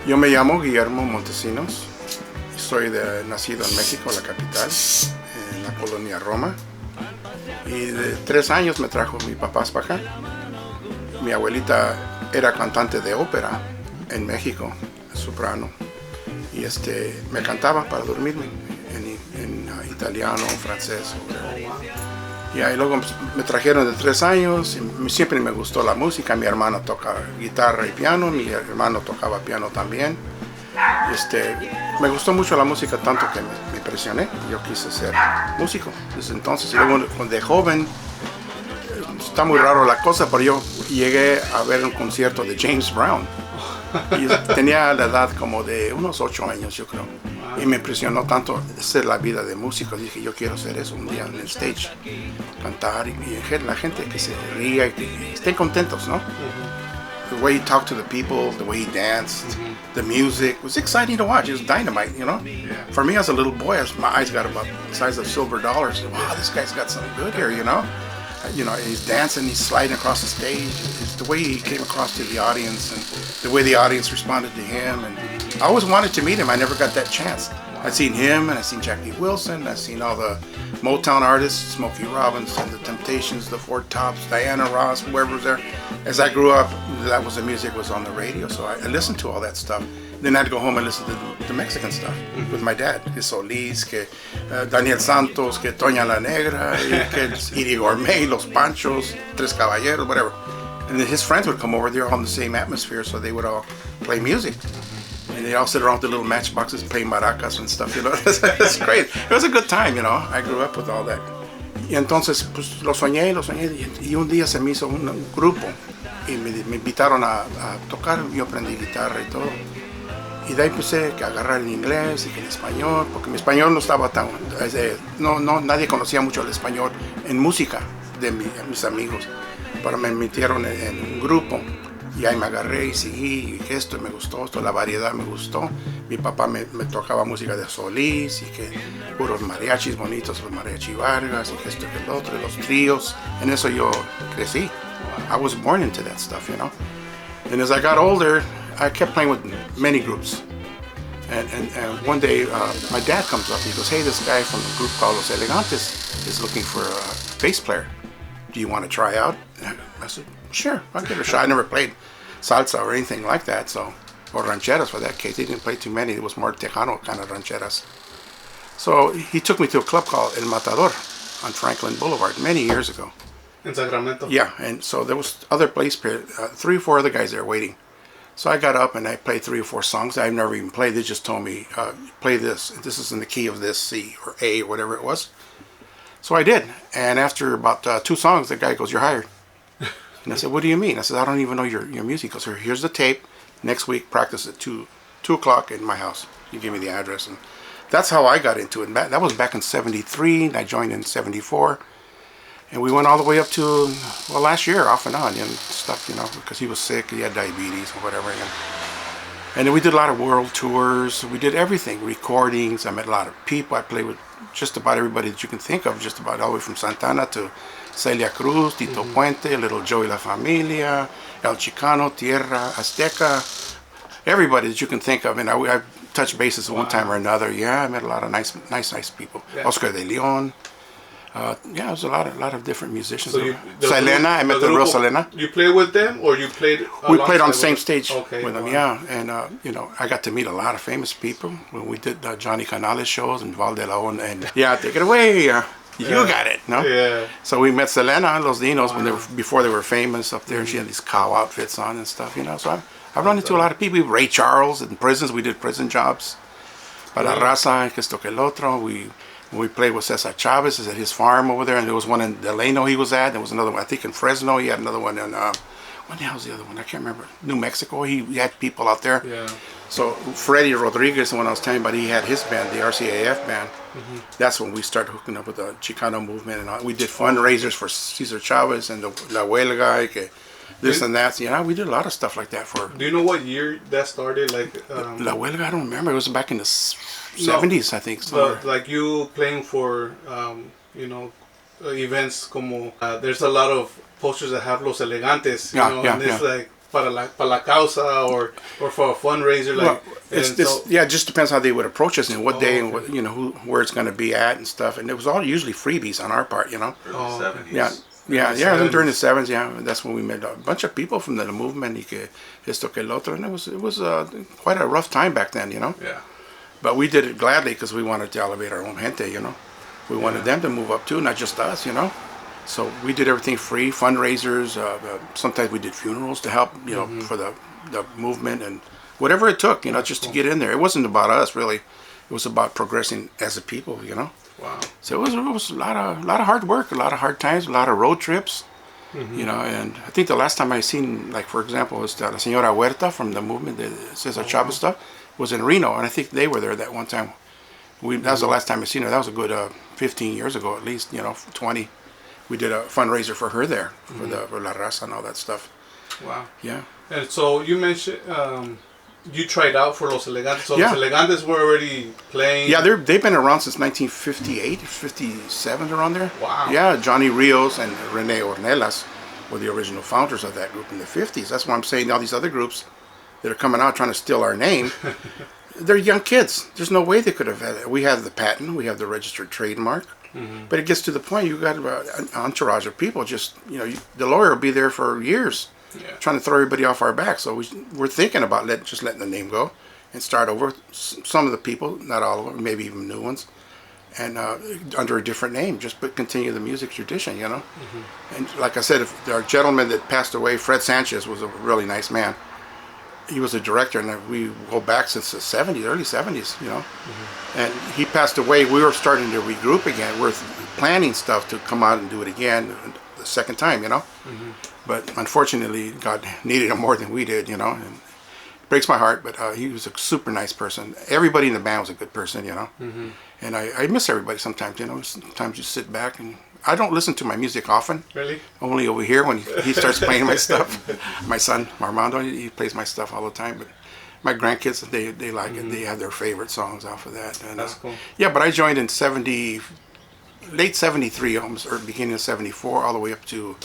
Yo me llamo Guillermo Montesinos. Soy nacido en México, la capital, en la colonia Roma. Y de 3 años me trajo mi papá para acá. Mi abuelita era cantante de ópera en México, soprano. Y me cantaba para dormirme en italiano, francés. Y ahí luego me trajeron de 3 años. Y siempre me gustó la música. Mi hermano toca guitarra y piano. Mi hermano tocaba piano también. Me gustó mucho la música, tanto que me impresioné. Yo quise ser músico desde entonces. Y luego de joven, está muy raro la cosa, pero yo llegué a ver un concierto de James Brown. Y tenía la edad como de unos 8 años, yo creo. Y me impresionó tanto ser la vida de músico. Dije, yo quiero hacer eso un día en el stage. Cantar y la gente que se ría y que estén contentos, ¿no? The way he talked to the people, the way he danced, the music was exciting to watch. It was dynamite, you know. For me as a little boy, my eyes got about the size of silver dollars. Wow, this guy's got something good here, you know. He's dancing, he's sliding across the stage. It's the way he came across to the audience and the way the audience responded to him. And I always wanted to meet him. I never got that chance. I'd seen him and I'd seen Jackie Wilson. I'd seen all the Motown artists, Smokey Robinson, the Temptations, the Four Tops, Diana Ross, whoever was there. As I grew up, that was the music was on the radio. So I listened to all that stuff. Then I'd go home and listen to the Mexican stuff with my dad. Que Solís, que Daniel Santos, que Toña la Negra, que Iri Gourmet, Los Panchos, Tres Caballeros, whatever. And then his friends would come over. They're all in the same atmosphere, so they would all play music. And they all sit around with the little matchboxes playing maracas and stuff, you know. It's great. It was a good time, you know. I grew up with all that. Y entonces, pues lo soñé. Y un día se me hizo un grupo. Y me invitaron a tocar. Yo aprendí guitarra y todo. Y de ahí empecé a agarrar el inglés y el español, porque mi español no estaba tan... nadie conocía mucho el español en música de mis amigos. Pero me metieron en un grupo y ahí me agarré y seguí, y esto me gustó, la variedad me gustó. Mi papá me tocaba música de Solís y que puros mariachis bonitos, los mariachi Vargas y que esto y que el otro, y los tríos. En eso yo crecí. I was born into that stuff, you know. And as I got older, I kept playing with many groups. And one day, my dad comes up. He goes, hey, this guy from a group called Los Elegantes is looking for a bass player. Do you want to try out? And I said, sure, I'll give it a shot. I never played salsa or anything like that, or rancheras for that case. He didn't play too many. It was more Tejano kind of rancheras. So he took me to a club called El Matador on Franklin Boulevard many years ago. In Sacramento? Yeah, and so there was other place, 3 or 4 other guys there waiting. So I got up and I played 3 or 4 songs I've never even played. They just told me, play this. This is in the key of this, C or A or whatever it was. So I did. And after about 2 songs, the guy goes, you're hired. And I said, what do you mean? I said, I don't even know your music. He goes, here's the tape. Next week, practice at 2 o'clock in my house. He gave me the address. And that's how I got into it. That was back in 73. And I joined in 74. And we went all the way up to, last year, off and on, and stuff, you know, because he was sick, he had diabetes or whatever. And then we did a lot of world tours. We did everything, recordings. I met a lot of people. I played with just about everybody that you can think of, just about all the way from Santana to Celia Cruz, Tito Puente, Little Joey La Familia, El Chicano, Tierra, Azteca, everybody that you can think of. And I touched bases one time or another. Yeah, I met a lot of nice people. Yeah. Oscar de Leon. Yeah, there's a lot of different musicians. So Selena, I met the real Selena. You played with them, or you played? We played on the same stage with them. Wow. Yeah, and I got to meet a lot of famous people when we did Johnny Canales shows and Val de la Ona. And yeah, take it away. You got it, no? Yeah. So we met Selena and Los Dinos before they were famous up there. And she had these cow outfits on and stuff, you know. So I've run into a lot of people. Ray Charles in prisons. We did prison jobs. Para Raza, que esto que el otro. We played with Cesar Chavez at his farm over there, and there was one in Delano he was at. There was another one, I think, in Fresno. He had another one in, what the hell was the other one? I can't remember. New Mexico. He had people out there. Yeah. So Freddie Rodriguez, the one I was telling you about, he had his band, the RCAF band. That's when we started hooking up with the Chicano movement. And all. We did fundraisers for Cesar Chavez and the La Huelga, this and that. You know, we did a lot of stuff like that for... Do you know what year that started? Like La Huelga, I don't remember. It was back in the 70s, I think. But like you playing for, events como, there's a lot of posters that have Los Elegantes, and it's like para la causa or for a fundraiser? Like, Well, it just depends how they would approach us and what day and what, where it's going to be at and stuff. And it was all usually freebies on our part, Early 70s. Yeah, during the 70s, that's when we met a bunch of people from the movement, y que esto que el otro, and it was quite a rough time back then, Yeah. But we did it gladly because we wanted to elevate our own gente, We wanted them to move up too, not just us, So we did everything free, fundraisers. Sometimes we did funerals to help, for the movement and whatever it took, just to get in there. It wasn't about us really; it was about progressing as a people, Wow. So it was a lot of hard work, a lot of hard times, a lot of road trips, And I think the last time I seen, like for example, was la Señora Huerta from the movement, the Cesar Chavez stuff, was in Reno, and I think they were there that one time. That was the last time I seen her. That was a good 15 years ago at least, 20. We did a fundraiser for her there, for La Raza and all that stuff. Wow. Yeah. And so you mentioned you tried out for Los Elegantes. So Yeah. Los Elegantes were already playing. Yeah, they've been around since 1958, 57, around there. Wow. Yeah, Johnny Rios and Rene Ornelas were the original founders of that group in the 50s. That's why I'm saying all these other groups that are coming out trying to steal our name, they're young kids. There's no way they could have had it. We have the patent, we have the registered trademark. But it gets to the point you got an entourage of people. Just the lawyer will be there for years, trying to throw everybody off our back. So we're thinking about letting the name go and start over. Some of the people, not all of them, maybe even new ones, and under a different name, but continue the music tradition, And like I said, if our gentleman that passed away, Fred Sanchez, was a really nice man. He was a director, and we go back since the 70s, early 70s, And he passed away. We were starting to regroup again. We're planning stuff to come out and do it again the second time, But unfortunately, God needed him more than we did, And it breaks my heart, but he was a super nice person. Everybody in the band was a good person, And I miss everybody sometimes, Sometimes you sit back and I don't listen to my music often. Really? Only over here when he starts playing my stuff. My son, Armando, he plays my stuff all the time. But my grandkids, they like it. They have their favorite songs off of that. And, that's cool. Yeah, but I joined in late 73, almost, or beginning of 74, all the way up to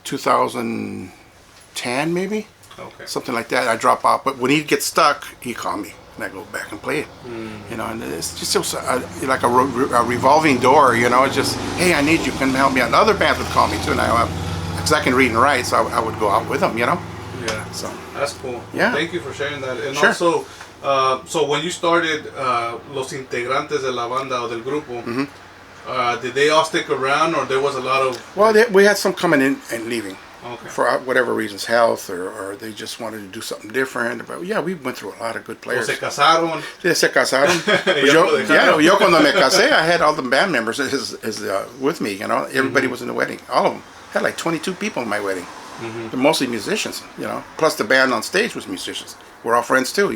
2010 maybe. Okay. Something like that. I drop out. But when he gets stuck, he called me. And I go back and play it, and it's just like a revolving door, It's just, hey, I need you, can you help me out? And other bands would call me too, and because I can read and write, so I would go out with them, Yeah. So that's cool. Yeah. Thank you for sharing that. And Sure. also, so when you started, los integrantes de la banda o del grupo, did they all stick around, or there was a lot of? Well, we had some coming in and leaving. Okay. For whatever reasons, health, or they just wanted to do something different. But yeah, we went through a lot of good players. Se casaron. Sí, se casaron. Yo cuando me casé, I had all the band members with me, Everybody was in the wedding. All of them. I had like 22 people in my wedding. They're mostly musicians, Plus the band on stage was musicians. We're all friends too,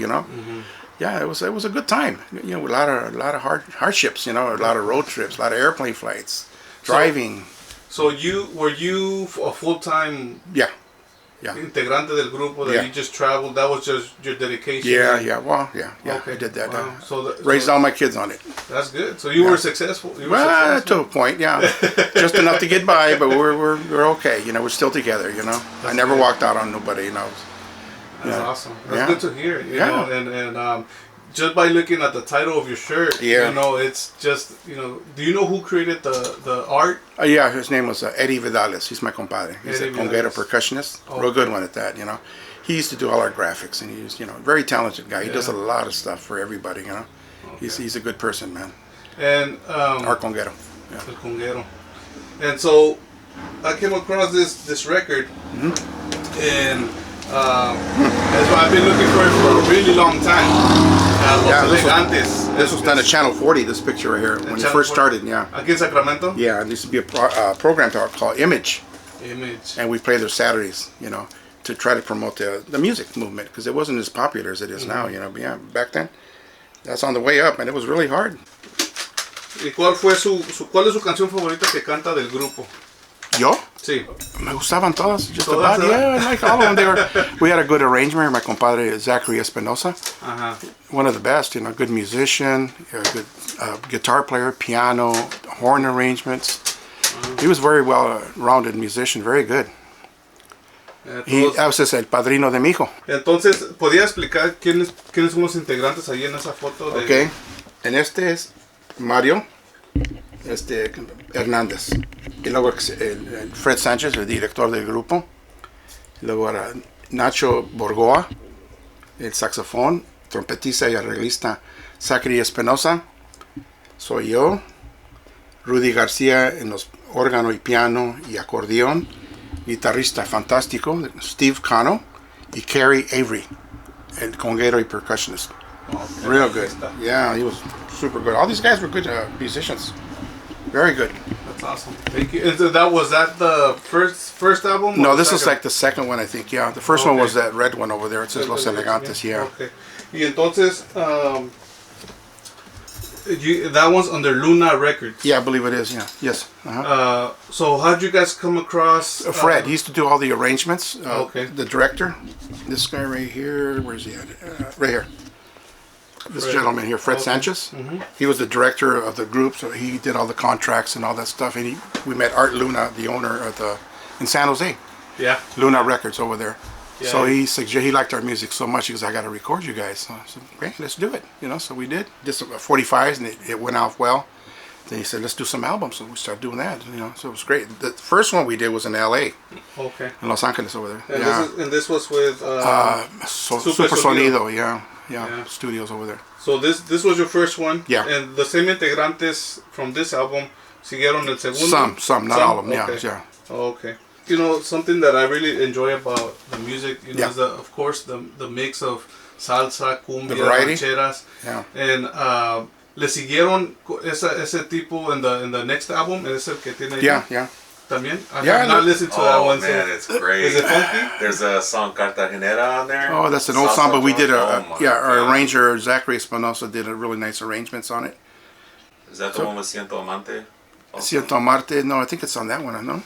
Yeah, it was a good time. A lot of hardships, a lot of road trips, a lot of airplane flights, driving. So were you a full-time integrante del grupo that you just traveled? That was just your dedication? Yeah. Okay. I did that. Wow. Raised all my kids on it. That's good. So you were successful? To a point, yeah. Just enough to get by, but we're okay. We're still together, I never walked out on nobody, That's awesome. That's good to hear, and just by looking at the title of your shirt, it's just, do you know who created the art? Yeah, his name was Eddie Vidales. He's my compadre. He's a conguero percussionist. Real good one at that, He used to do all our graphics, and he's, very talented guy. He does a lot of stuff for everybody, Okay. He's a good person, man. And our conguero. Yeah. El conguero. And so I came across this record, and that's why I've been looking for it for a really long time. This was done at Channel 40, this picture right here, when you first started, Aquí en Sacramento? Yeah, there used to be a program called Image. Image. And we played there Saturdays, to try to promote the music movement, because it wasn't as popular as it is now, But yeah, back then, that's on the way up, and it was really hard. ¿Y cuál es su canción favorita que canta del grupo? ¿Yo? Sí. Me gustaban todas, just about. Yeah, I like all of them. We had a good arranger, my compadre Zachary Espinosa. One of the best, good musician, a good guitar player, piano, horn arrangements. He was very well-rounded musician, very good. I was el padrino de mi hijo. Entonces, ¿podía explicar quiénes son los integrantes ahí en esa foto? Ok, en este es Mario Hernández. Y luego el Fred Sánchez, el director del grupo. Luego era Nacho Borgoa, el saxofón, trompetista y arreglista Zachary Espinosa. Soy yo. Rudy García en los órgano y piano y acordeón. Guitarrista fantástico, Steve Cano, y Kerry Avery, el conguero y percussionist. Okay. Real good. Yeah, he was super good. All these guys were good musicians. Very good. That's awesome. Thank you. And so was that the first album? No, this is like the second one, I think. Yeah, the first one was that red one over there. It says Los Elegantes. Yeah. Okay. Y entonces, that one's under Luna Records. Yeah, I believe it is. Yeah. Yes. Uh-huh. So how'd you guys come across? Fred. He used to do all the arrangements. Okay. The director. This guy right here. Where's he at? Right here. This gentleman here, Fred Sanchez. Mm-hmm. He was the director of the group, so he did all the contracts and all that stuff. And we met Art Luna, the owner in San Jose. Yeah. Luna Records over there. Yeah, so he liked our music so much. He goes, I got to record you guys. So I said, okay, let's do it. So we did. Did some 45s, and it went off well. Then he said, let's do some albums. So we started doing that. So it was great. The first one we did was in L.A. Okay. In Los Angeles over there. And this was with Super Sonido. Yeah, studios over there. So this was your first one. Yeah. And the same integrantes from this album siguieron el segundo. Some, not all of them. Okay. Yeah. Okay. Something that I really enjoy about the music, is of course the mix of salsa, cumbia, rancheras. Yeah. And le siguieron ese tipo in the next album. Es el que tiene ahí. Yeah. También? I have not listened to that one. Man, it's great. Is it funky? There's a song Cartagenera on there. Oh, that's an old song, but we did our arranger, Zachary Espinosa, did a really nice arrangements on it. Is that the one with Siento Amante? Siento Amarte, no, I think it's on that one, no?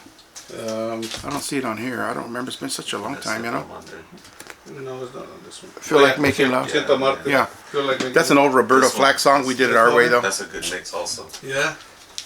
I don't see it on here. I don't remember. It's been such a long time, No, it's not on this one. Feel Like Making Love. Siento Amarte. Yeah. Feel Like Making That's an old Roberto Flack song. We did it our way, though. That's a good mix also. Yeah.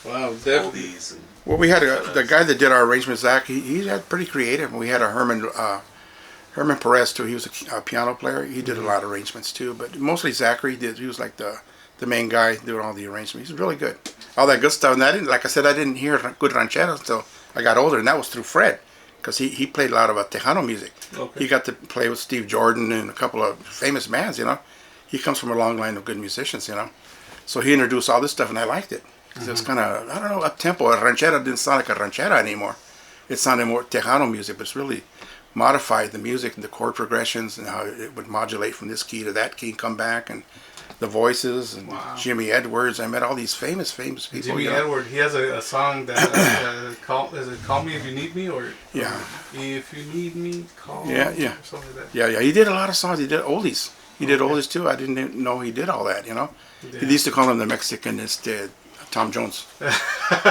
Wow, definitely. Oldies and Well, we had the guy that did our arrangements, Zach. He had pretty creative. We had a Herman Perez too. He was a piano player. He did a lot of arrangements too, but mostly Zachary did. He was like the main guy doing all the arrangements. He's really good. All that good stuff. And I didn't hear good rancheras until I got older, and that was through Fred, because he played a lot of Tejano music. Okay. He got to play with Steve Jordan and a couple of famous bands. He comes from a long line of good musicians. So he introduced all this stuff, and I liked it. It was kind of, I don't know, up-tempo. A ranchera didn't sound like a ranchera anymore. It sounded more Tejano music, but it's really modified the music and the chord progressions and how it would modulate from this key to that key and come back, and the voices, and Jimmy Edwards. I met all these famous people. Jimmy Edwards, he has a song that, is it Call Me If You Need Me? Or If You Need Me, Call Me? Yeah. Or something like that. Yeah. He did a lot of songs. He did oldies. He did oldies too. I didn't even know he did all that, Yeah. He used to call him the Mexican Tom Jones.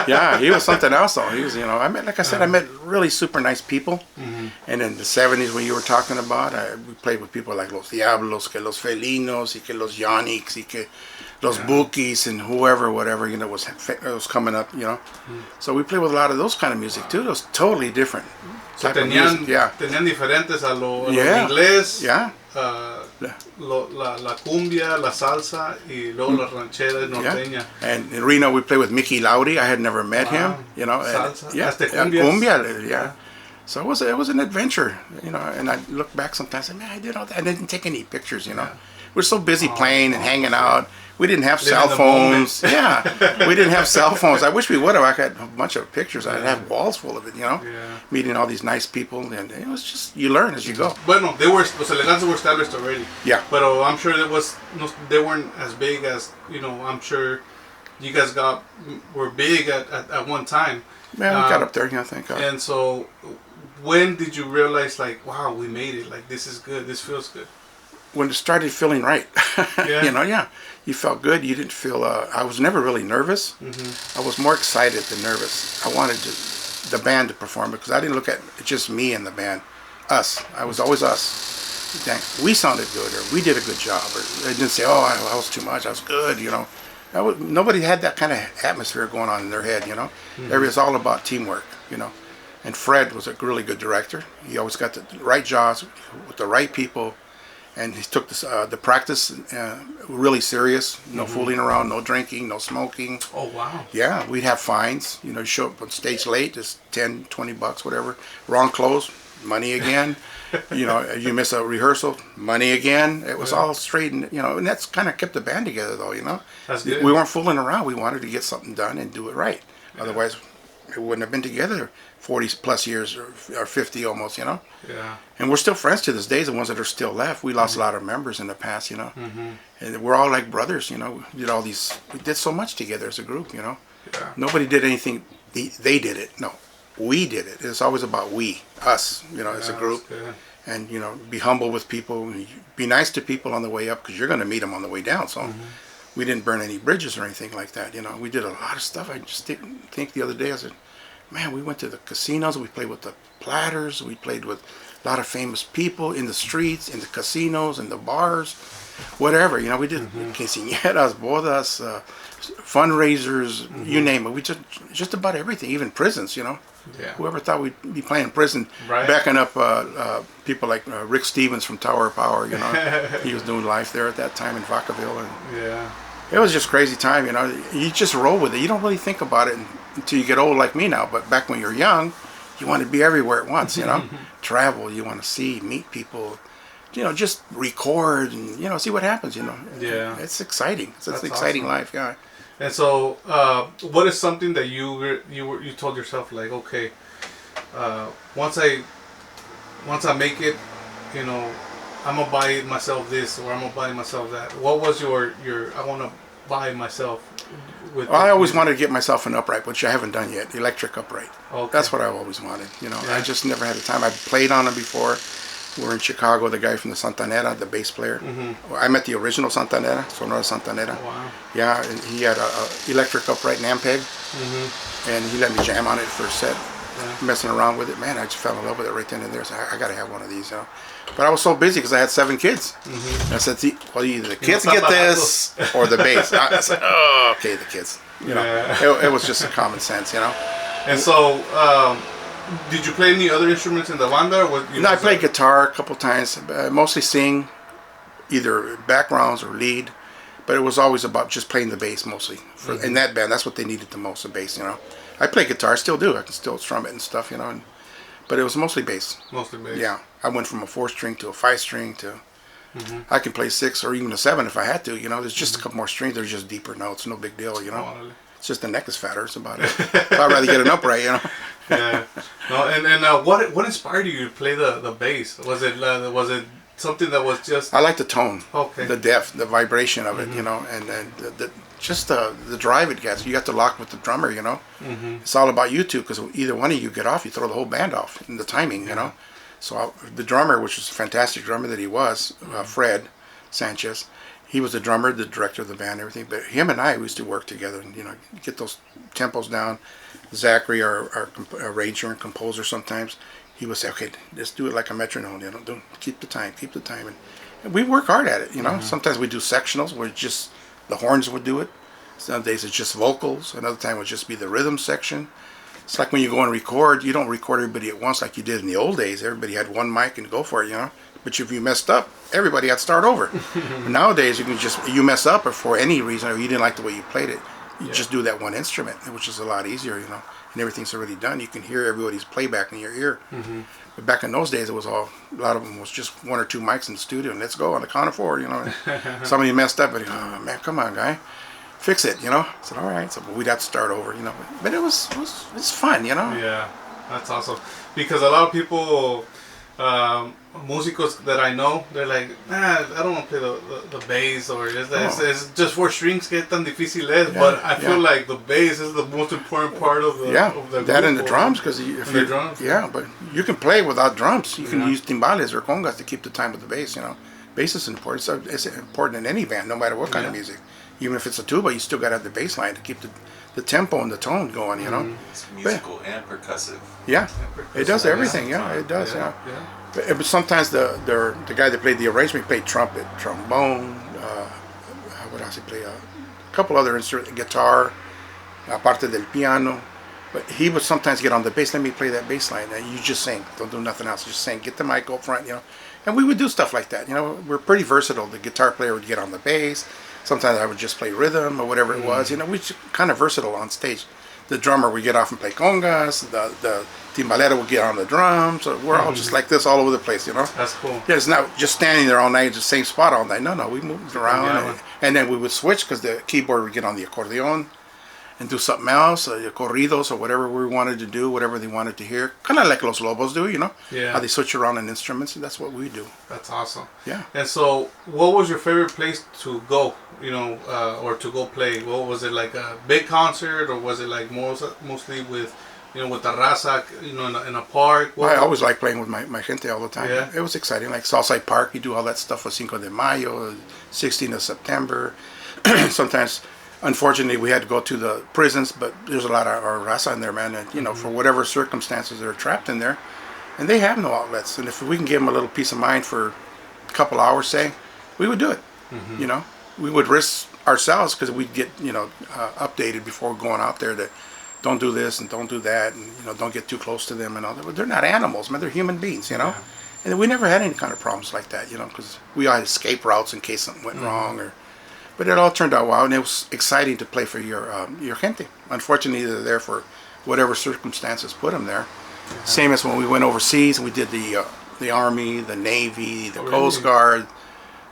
Yeah, he was something else though. He was, I met really super nice people. Mm-hmm. And in the 70s, when you were talking about, we played with people like Los Diablos, que Los Felinos, y que Los Yonics, y que Los Bookies, and whatever, was coming up, Mm-hmm. So we played with a lot of those kind of music too. It was totally different. So tenían diferentes a lo inglés. Yeah. La cumbia, la salsa, y luego la ranchera norteña. And in Reno, we played with Mickey Laudy. I had never met him, Salsa. Cumbia, yeah. So it was an adventure, And I look back sometimes and say, man, I did all that. I didn't take any pictures, We're so busy playing and hanging out. We didn't have cell phones. Yeah, we didn't have cell phones. I wish we would have. I got a bunch of pictures. I'd have walls full of it, Meeting all these nice people, and it was just, you learn as you go. Bueno, los Elegantes were established already. Yeah. But I'm sure they weren't as big as, I'm sure you guys were big at one time. Yeah, we got up there, thank God. And so, when did you realize, like, wow, we made it? Like, this is good. This feels good. When it started feeling right, you felt good. You didn't feel. I was never really nervous. Mm-hmm. I was more excited than nervous. I wanted the band to perform because I didn't look at just me and the band, us. I was always us. We sounded good, or we did a good job, or I didn't say, oh, I was too much. I was good, Nobody had that kind of atmosphere going on in their head, Mm-hmm. It was all about teamwork, And Fred was a really good director. He always got the right jobs with the right people, and he took this, the practice really serious. No fooling around, no drinking, no smoking. Oh, wow. Yeah, we'd have fines. You know, you show up on stage late, just $10, $20, whatever. Wrong clothes, money again. You know, you miss a rehearsal, money again. It was all straight, and you know, and that's kind of kept the band together, though. You know, that's good. We weren't fooling around. We wanted to get something done and do it right. Otherwise, we wouldn't have been together 40 plus years or 50 almost. You know. Yeah. And we're still friends to this day. The ones that are still left. We lost a lot of members in the past. You know. And we're all like brothers. You know. We did all these. We did so much together as a group. You know. Yeah. Nobody did anything. They did it. No. We did it. It's always about we, us, you know, as a group. And, you know, be humble with people. Be nice to people on the way up because you're going to meet them on the way down. So we didn't burn any bridges or anything like that. You know, we did a lot of stuff. I just didn't think the other day, I said, man, we went to the casinos. We played with the Platters. We played with a lot of famous people in the streets, in the casinos, in the bars, whatever. You know, we did quinceañeras, bodas, fundraisers, you name it. We just about everything, even prisons, you know. Yeah. Whoever thought we'd be playing in prison, backing up people like Rick Stevens from Tower of Power, you know. He was doing life there at that time in Vacaville. And it was just crazy time, you know. You just roll with it. You don't really think about it until you get old like me now. But back when you're young, you want to be everywhere at once, you know. Travel, you want to see, meet people, you know, just record and, you know, see what happens, you know. Yeah. It's exciting. It's an exciting awesome. life, yeah. And so, what is something that you told yourself, like, okay, once I make it, you know, I'm gonna buy myself this or I'm gonna buy myself that. What was your I want to buy myself with? Well, I always wanted to get myself an upright, which I haven't done yet. Electric upright. Okay. That's what I've always wanted. You know, I just never had the time. I played on them before. We were in Chicago. The guy from the Santanera, the bass player. I met the original Santanera, Sonora Santanera. Wow. Yeah, and he had a electric upright Nampeg, and he let me jam on it for a set. Messing around with it, man, I just fell in love with it right then and there. So I got to have one of these, you know. But I was so busy because I had 7 kids. And I said, well, either the kids get this or the bass. I said, oh, okay, the kids. You know, it was just a common sense, you know. And so, did you play any other instruments in the banda? No, I played guitar a couple times. Mostly sing, either backgrounds or lead. But it was always about just playing the bass mostly. In that band, that's what they needed the most, the bass, you know. I play guitar, still do. I can still strum it and stuff, you know. But it was mostly bass. Mostly bass. Yeah. I went from a 4-string to a 5-string to... I can play 6 or even a 7 if I had to, you know. There's just a couple more strings. There's just deeper notes. No big deal, you know. Oh, really? It's just the neck is fatter. That's about it. So I'd rather get an upright, you know. Yeah. No, and what inspired you to play the bass? Was it something that was just... I like the tone. Okay. The depth, the vibration of it, you know, and just the drive it gets. You got to lock with the drummer, you know. It's all about you two, because either one of you get off, you throw the whole band off in the timing, you know. So the drummer, which was a fantastic drummer that he was, Fred Sanchez, he was the drummer, the director of the band, everything. But him and I, we used to work together and, you know, get those tempos down. Zachary, our arranger and composer sometimes, he would say, okay, just do it like a metronome, you know, keep the time. And we work hard at it, you know. Sometimes we do sectionals where just the horns would do it. Some days it's just vocals. Another time it would just be the rhythm section. It's like when you go and record, you don't record everybody at once like you did in the old days. Everybody had one mic and go for it, you know. But if you messed up, everybody had to start over. Nowadays, you mess up or for any reason, or you didn't like the way you played it, you just do that one instrument, which is a lot easier, you know. And everything's already done. You can hear everybody's playback in your ear. But back in those days, it was a lot of them was just 1 or 2 mics in the studio, and let's go on the count of 4, you know. Somebody messed up, and oh man, come on, guy, fix it, you know. I said, all right. So we'd have to start over, you know. But it was fun, you know. Yeah, that's awesome. Because a lot of people, músicos that I know, they're like, I don't want to play the bass, or it's just 4 strings, que tan difícil es. But I feel like the bass is the most important part of the that and the drums, because drums. Yeah, but you can play without drums. You can use timbales or congas to keep the time with the bass, you know. Bass is important. It's important in any band, no matter what kind of music. Even if it's a tuba, you still got to have the bass line to keep the tempo and the tone going, you know. It's musical and percussive. Yeah, it does everything. Yeah, it does. Yeah. But sometimes the guy that played the arrangement played trumpet, trombone. What else he played? A couple other instruments, guitar, aparte del piano. But he would sometimes get on the bass. Let me play that bass line. And you just sing. Don't do nothing else. Just sing. Get the mic up front, And we would do stuff like that. We're pretty versatile. The guitar player would get on the bass. Sometimes I would just play rhythm or whatever it was. We're kind of versatile on stage. The drummer would get off and play congas. The timbalera would get on the drums. So we're all just like this all over the place, That's cool. Yeah, it's not just standing there all night, the same spot all night. No, we moved around. And then we would switch because the keyboard would get on the accordion and do something else, corridos or whatever we wanted to do, whatever they wanted to hear. Kind of like Los Lobos do, Yeah. How they switch around on instruments. That's what we do. That's awesome. Yeah. And so, what was your favorite place to go, or to go play? What was it, like a big concert, or was it like mostly with, with the Raza, in a park? I always like playing with my gente all the time. Yeah. It was exciting. Like Southside Park, you do all that stuff with Cinco de Mayo, 16th of September. Sometimes, unfortunately, we had to go to the prisons, but there's a lot of our Raza in there, man. And, for whatever circumstances, they're trapped in there. And they have no outlets. And if we can give them a little peace of mind for a couple hours, say, we would do it. We would risk ourselves because we'd get, updated before going out there that don't do this and don't do that. And, don't get too close to them and all that. But they're not animals, man. They're human beings, Yeah. And we never had any kind of problems like that, because we had escape routes in case something went wrong But it all turned out well, and it was exciting to play for your gente. Unfortunately, they're there for whatever circumstances put them there. Same as when we went overseas, we did the Army, the Navy, the Coast Guard,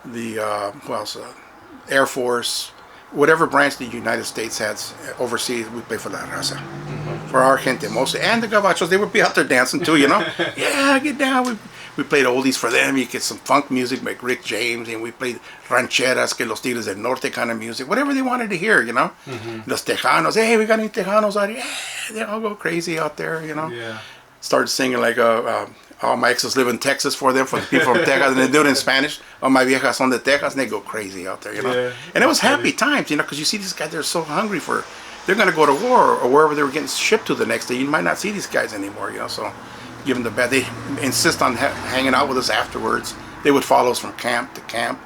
the Air Force, whatever branch the United States has overseas, we play for La Raza. For our gente mostly. And the gabachos, they would be out there dancing too, Yeah, get down. We played oldies for them. You get some funk music like Rick James, and we played rancheras, que los Tigres del Norte kind of music, whatever they wanted to hear, Los Tejanos, hey, we got any Tejanos out here? Yeah, they all go crazy out there, Yeah. Started singing like all my exes live in Texas for the people from Texas, and they do it in Spanish. All my viejas son de Texas, and they go crazy out there, Yeah, and it was happy times, because you see these guys, they're so hungry they're going to go to war or wherever they were getting shipped to the next day. You might not see these guys anymore, so give them the bad. They insist on hanging out with us afterwards. They would follow us from camp to camp.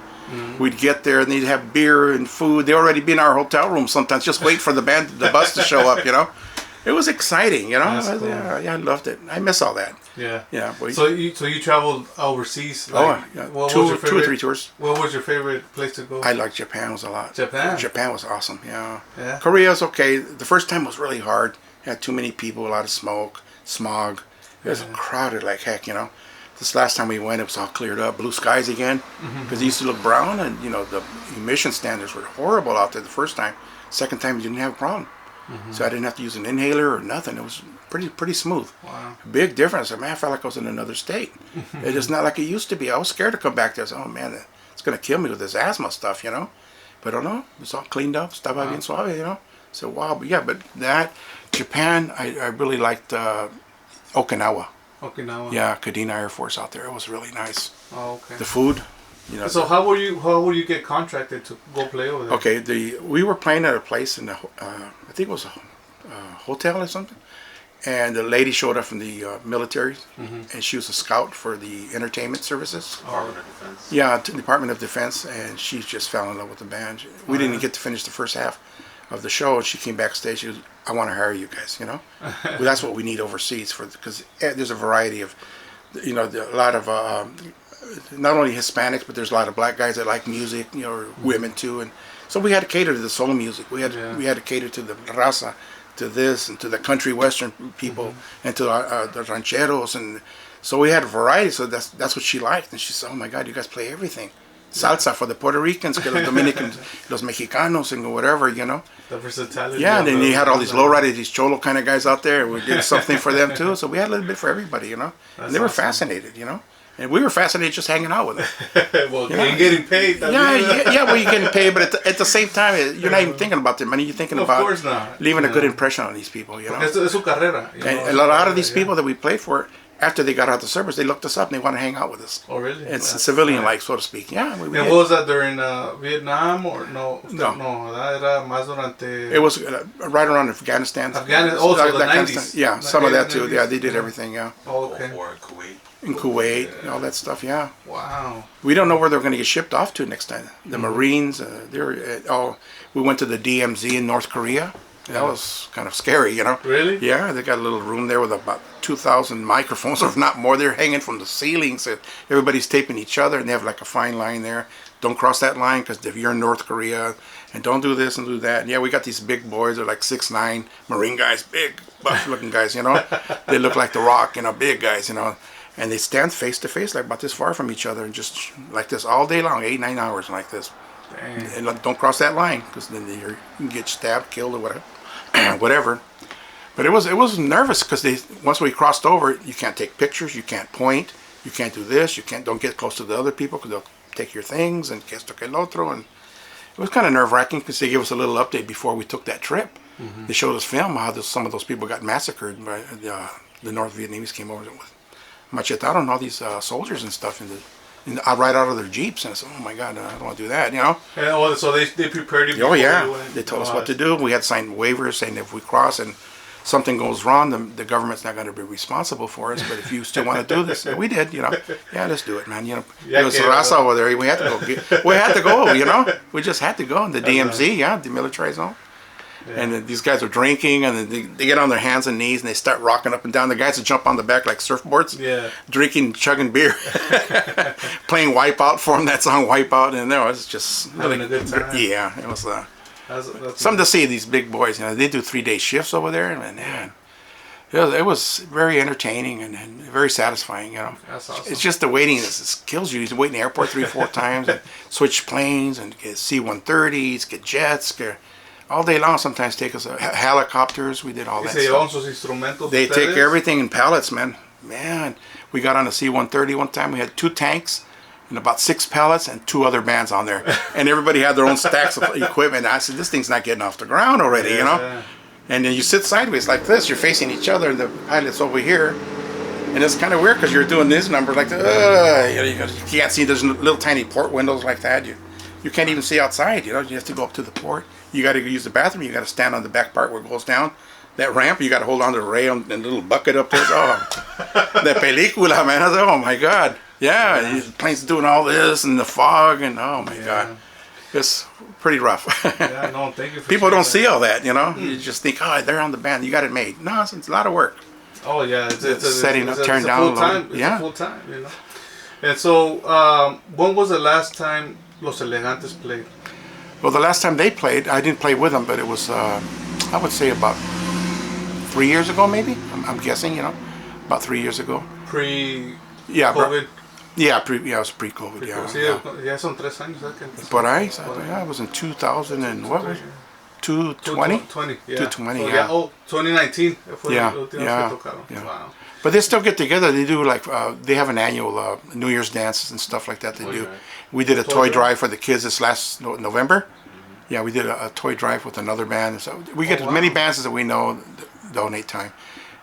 We'd get there and they'd have beer and food. They'd already be in our hotel room sometimes, just wait for the bus to show up, It was exciting, That's cool. Yeah, I loved it. I miss all that. Yeah. Yeah. So you traveled overseas? Yeah. Two or three tours. What was your favorite place to go? I liked Japan was a lot. Japan was awesome, yeah. Yeah. Korea's okay. The first time was really hard. Had too many people, a lot of smoke, smog. It was crowded like heck, This last time we went, it was all cleared up, blue skies again, because it used to look brown, and the emission standards were horrible out there the first time. Second time, you didn't have a problem, so I didn't have to use an inhaler or nothing. It was pretty smooth. Wow. Big difference. I felt like I was in another state. It is not like it used to be. I was scared to come back there. I said, oh man, it's gonna kill me with this asthma stuff, But I don't know. It's all cleaned up. Estaba bien suave, So wow, but that Japan, I really liked Okinawa. Okinawa. Yeah, Kadena Air Force out there. It was really nice. Oh, okay. The food, So how would you get contracted to go play over there? Okay, we were playing at a place in the I think it was a hotel or something, and the lady showed up from the military, and she was a scout for the entertainment services. Department of Defense. Yeah, Department of Defense, and she just fell in love with the band. We didn't get to finish the first half of the show, and she came backstage. She goes, I want to hire you guys, Well, that's what we need overseas because there's a variety of, a lot of not only Hispanics, but there's a lot of black guys that like music, women too, and so we had to cater to the soul music. We had to cater to the raza, to this and to the country western people, and to the rancheros, and so we had a variety. So that's what she liked, and she said, "Oh my God, you guys play everything." Salsa for the Puerto Ricans, que los Dominicans, los Mexicanos, and whatever, The versatility. Yeah, and then you had all these lowriders, these cholo kind of guys out there. We did something for them too, so we had a little bit for everybody, And they were fascinated, And we were fascinated just hanging out with them. Well, you're getting paid. Well, you're getting paid, but at the same time, you're not even thinking about their money. You're thinking about course not. leaving a good impression on these people, Es su carrera. And a lot of these people that we played for, after they got out of the service, they looked us up and they want to hang out with us. Oh, really? It's civilian-like, so to speak. Yeah. And what was that during Vietnam or no? No, that era más durante. It was right around Afghanistan. Also the 90s. Yeah, some of that too. Yeah, they did everything. Yeah. Oh, okay. Or Kuwait. In Kuwait, and all that stuff. Yeah. Wow. We don't know where they're going to get shipped off to next time. The Marines. We went to the DMZ in North Korea. That was kind of scary, you know. Really? Yeah, they got a little room there with about 2,000 microphones, or if not more. They're hanging from the ceilings. Everybody's taping each other, and they have like a fine line there. Don't cross that line because if you're in North Korea, and don't do this and do that. And yeah, we got these big boys. They're like 6'9", Marine guys, big, buff-looking guys, you know. They look like The Rock, you know, big guys, you know. And they stand face to face, like about this far from each other, and just like this all day long, 8-9 hours like this. Dang. And like, don't cross that line because then you can get stabbed, killed, or whatever. Whatever. But it was nervous because once we crossed over, you can't take pictures, you can't point, you can't do this, don't get close to the other people because they'll take your things and que esto que el otro. And it was kind of nerve-wracking because they gave us a little update before we took that trip. They showed us film how some of those people got massacred by the North Vietnamese came over with machetado and all these soldiers and stuff right out of their jeeps, and I said, "Oh my God, I don't want to do that," you know. And so they prepared you. Oh yeah, they told us what to do. We had to sign waivers saying if we cross and something goes wrong, the government's not going to be responsible for us. But if you still want to do this, we did, you know. Yeah, let's do it, man. You know, it was Raza over there. We had to go. We had to go, you know. We just had to go in the DMZ, yeah, demilitarized zone. Yeah. And then these guys are drinking, and then they get on their hands and knees, and they start rocking up and down. The guys that jump on the back like surfboards, drinking, chugging beer, playing Wipeout for them. That song Wipeout, and it was just having a good time. Yeah, it was that's something to see. These big boys, you know, they do 3-day shifts over there, and man, it was very entertaining and very satisfying. You know, that's awesome. It's just the waiting that kills you. You wait in the airport 3-4 times, and switch planes, and get C-130s, get jets, all day long. Sometimes take us helicopters. We did all that stuff. They take everything in pallets, man. We got on a C-130 one time. We had 2 tanks and about 6 pallets and 2 other bands on there. And everybody had their own stacks of equipment. And I said, this thing's not getting off the ground already, you know? Yeah. And then you sit sideways like this. You're facing each other, and the pilot's over here. And it's kind of weird because you're doing this number like, you can't see. There's little tiny port windows like that. You can't even see outside, you know? You have to go up to the port. You got to use the bathroom. You got to stand on the back part where it goes down. That ramp, you got to hold on to the rail and the little bucket up there. Oh, the película, man. I was like, oh my God. Yeah, the plane's doing all this and the fog and oh my God. It's pretty rough. Yeah, no, thank you for people don't see all that, you know. You just think, oh, they're on the band. You got it made. No, it's a lot of work. Oh yeah, it's setting up, tearing down. It's a full time, you know. And so, when was the last time Los Elegantes played? Well, the last time they played, I didn't play with them, but it was, I would say about 3 years ago, maybe. I'm guessing, you know, about 3 years ago. Pre-COVID? Yeah, it was pre-COVID. Ya son 3 años. Por ahí, yeah, it was in 2000 and what was it? 220? 220, yeah. 2019. Yeah. Wow. But they still get together. They do like, they have an annual New Year's dances and stuff like that they do. We did a toy drive for the kids this last November. Yeah, we did a toy drive with another band. So we get as many bands as we know donate time.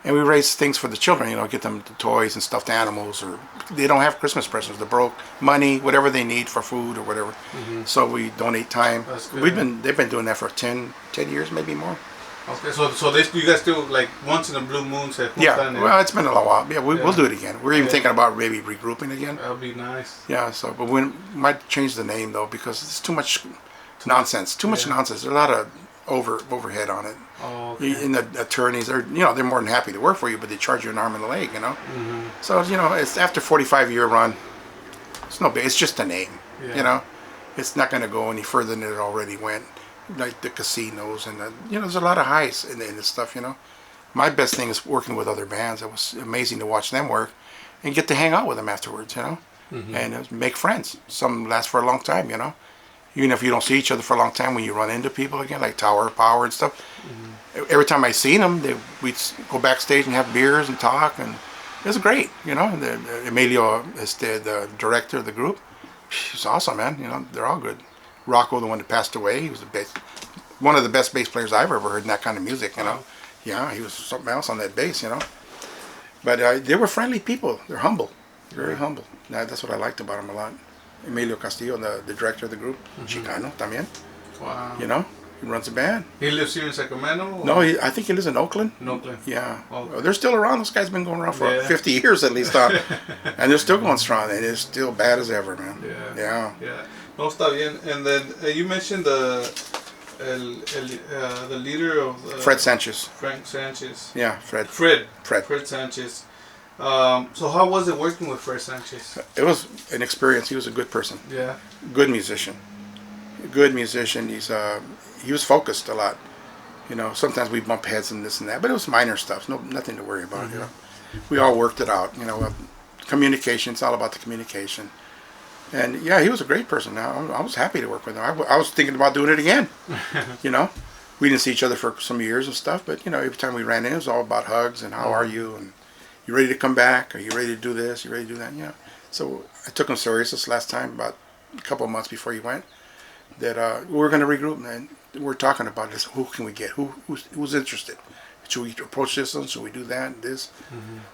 And we raise things for the children, you know, get them the toys and stuffed animals, or they don't have Christmas presents. They're broke, money, whatever they need for food or whatever. So we donate time. They've been doing that for 10 years, maybe more. Okay, so you guys do like once in a blue moon? Well, it's been a while. Yeah, we'll do it again. We're even thinking about maybe regrouping again. That would be nice. Yeah, but we might change the name though because it's too much nonsense. Nonsense. There's a lot of overhead on it. Oh, okay. And the attorneys are, you know, they're more than happy to work for you, but they charge you an arm and a leg, you know. So you know, it's after 45-year run. It's no big. It's just a name, you know. It's not going to go any further than it already went. Like the casinos and you know, there's a lot of highs in this stuff, you know. My best thing is working with other bands. It was amazing to watch them work and get to hang out with them afterwards, you know, and make friends. Some last for a long time, you know. Even if you don't see each other for a long time, when you run into people again, like Tower of Power and stuff. Every time I seen them, we'd go backstage and have beers and talk, and it was great, you know. Emilio is the director of the group. He's awesome, man. You know, they're all good. Rocco, the one that passed away, he was one of the best bass players I've ever heard in that kind of music, you know. Yeah, he was something else on that bass, you know. But they were friendly people. They're humble, very humble. That's what I liked about them a lot. Emilio Castillo, the director of the group, Chicano también. Wow. You know, he runs a band. He lives here in Sacramento? Or? No, I think he lives in Oakland. In Oakland. Yeah. Oh. They're still around. Those guys been going around for 50 years at least. And they're still going strong. And it's still bad as ever, man. Yeah. No, está bien. And then you mentioned the leader of Fred Sanchez. Frank Sanchez. Yeah, Fred. Fred Sanchez. So how was it working with Fred Sanchez? It was an experience. He was a good person. Yeah. Good musician. He was focused a lot. You know, sometimes we bump heads and this and that, but it was minor stuff. Nothing to worry about. You know, we all worked it out. You know, communication. It's all about the communication. And yeah, he was a great person. I was happy to work with him. I was thinking about doing it again. You know, we didn't see each other for some years and stuff, but you know, every time we ran in, it was all about hugs and how are you and you ready to come back? Are you ready to do this? You ready to do that? You know. So I took him serious this last time, about a couple of months before he went. That we were going to regroup, and we're talking about this. Who can we get? Who's interested? Should we approach this one? Should we do that and this?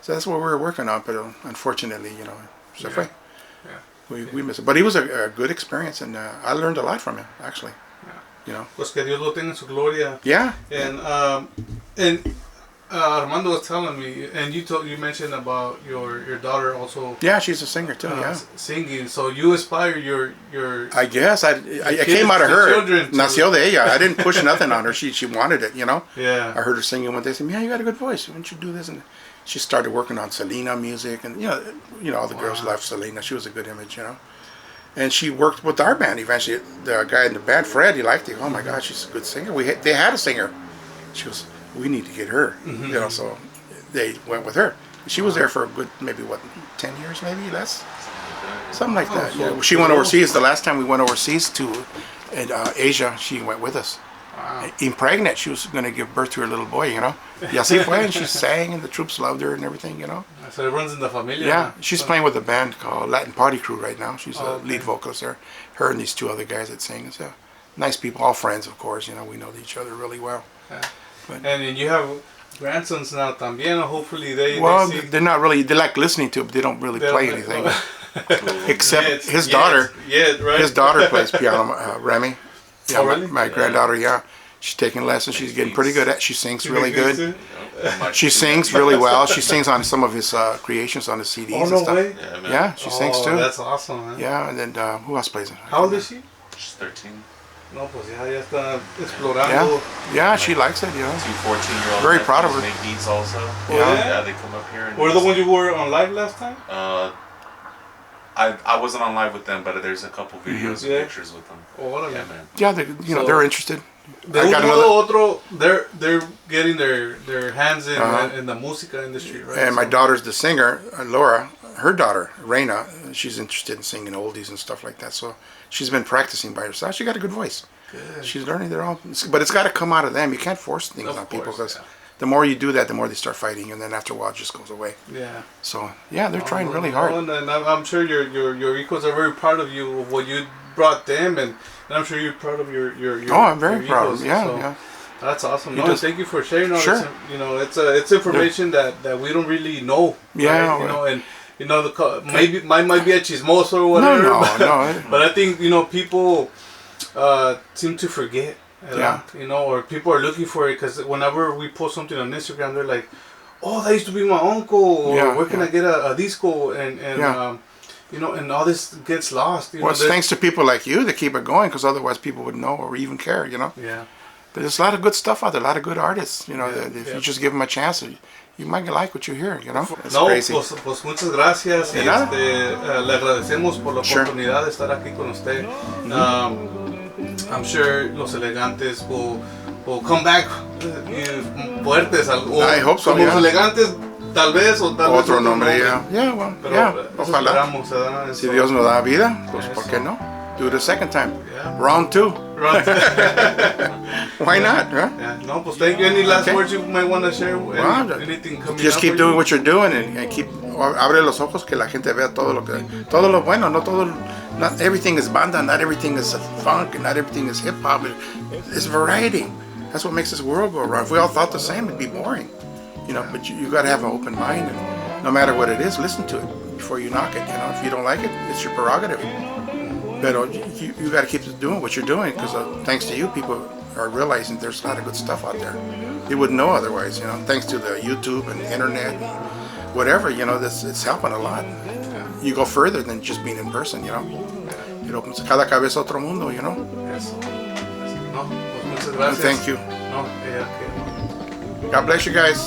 So that's what we were working on. But unfortunately, you know, so we missed it. But he was a good experience, and I learned a lot from him, actually. Yeah. You know. Pues que Dios lo tenga en su gloria. Yeah. And Armando was telling me, and you mentioned about your daughter also. Yeah, she's a singer too. Singing. So you inspire your. I guess I came out of her. Nació de ella. I didn't push nothing on her. She wanted it. You know. Yeah. I heard her singing one day. I said, "Man, you got a good voice. Why don't you do this?" And she started working on Selena music, and you know all the girls loved Selena. She was a good image, you know. And she worked with our band eventually. The guy in the band, Fred, he liked it. Oh my God, she's a good singer. They had a singer. She goes, we need to get her. You know, so they went with her. She was there for a good, maybe 10 years, maybe less, something like that. Yeah. She went overseas. The last time we went overseas to Asia, she went with us. Wow. Impregnant, she was going to give birth to her little boy, you know. Y así fue, and she sang, and the troops loved her and everything, you know. So it runs in the familia. Yeah, she's playing with a band called Latin Party Crew right now. She's a lead vocalist there. Her and these two other guys that sing. So nice people, all friends, of course. You know, we know each other really well. Yeah. And then you have grandsons now también. Hopefully they're not really. They like listening to it, but they don't really play anything. Except his daughter. Right. His daughter plays piano, Remy. Yeah, really? my granddaughter. Yeah, she's taking lessons. She's getting pretty good at. She sings really good. She sings really well. She sings on some of his creations on the CDs and stuff. Way? Yeah, she sings too. That's awesome, man. Yeah, and then who else plays it? How old is she? She's 13. No, pues ya está explorando. Yeah, she likes it, you know. 2 14-year-olds. Very proud of her. Make beats also. Yeah, they come up here. And were the ones you were on live last time? I wasn't on live with them, but there's a couple videos and pictures with them. Oh, yeah, man. Yeah, they're interested. They're getting their hands in the música industry, right? And my daughter's the singer, Laura. Her daughter, Reina, she's interested in singing oldies and stuff like that. So she's been practicing by herself. She got a good voice. Good. She's learning their own, but it's got to come out of them. You can't force things on people because the more you do that, the more they start fighting, and then after a while, it just goes away. Yeah. So they're trying really hard. And I'm sure your equals are very proud of you of what you brought them, and I'm sure you're proud of your I'm very proud of them. Yeah. That's awesome. Thank you for sharing all this. You know, it's information that we don't really know. Yeah. Right? You know, and you know, maybe mine might be a chismoso or whatever. No. But I think, you know, people seem to forget. You know, or people are looking for it because whenever we post something on Instagram, they're like, "Oh, that used to be my uncle," or "Where can I get a disco?" And you know, and all this gets lost. You know, it's thanks to people like you that keep it going, because otherwise people wouldn't know or even care. You know. Yeah. But there's a lot of good stuff out there, a lot of good artists. You know, if you just give them a chance, you might like what you hear. You know. It's crazy. Pues muchas gracias. Y le agradecemos por la oportunidad de estar aquí con usted. I'm sure Los Elegantes will come back fuertes. I hope so. Los Elegantes, tal vez, o tal vez otro nombre. Ojalá. Si Dios nos da vida, pues ¿por qué no? Do it a second time. Round 2. Why not? Huh? Yeah. No, pues thank you. Any last words you might want to share? Anything coming just keep doing what you're doing and keep abre los ojos, que la gente vea todo lo bueno. Not everything is banda, not everything is funk, and not everything is hip hop. It's variety. That's what makes this world go around. If we all thought the same, it'd be boring. You know, but you got to have an open mind, and no matter what it is, listen to it before you knock it. You know, if you don't like it, it's your prerogative. But you got to keep doing what you're doing, because thanks to you, people are realizing there's a lot of good stuff out there. They wouldn't know otherwise, you know. Thanks to the YouTube and the internet, and whatever, you know, it's helping a lot. You go further than just being in person, you know. It opens cada cabeza otro mundo, you know. Yes. No, pues Muchas And gracias. thank you. No, okay. God bless you guys.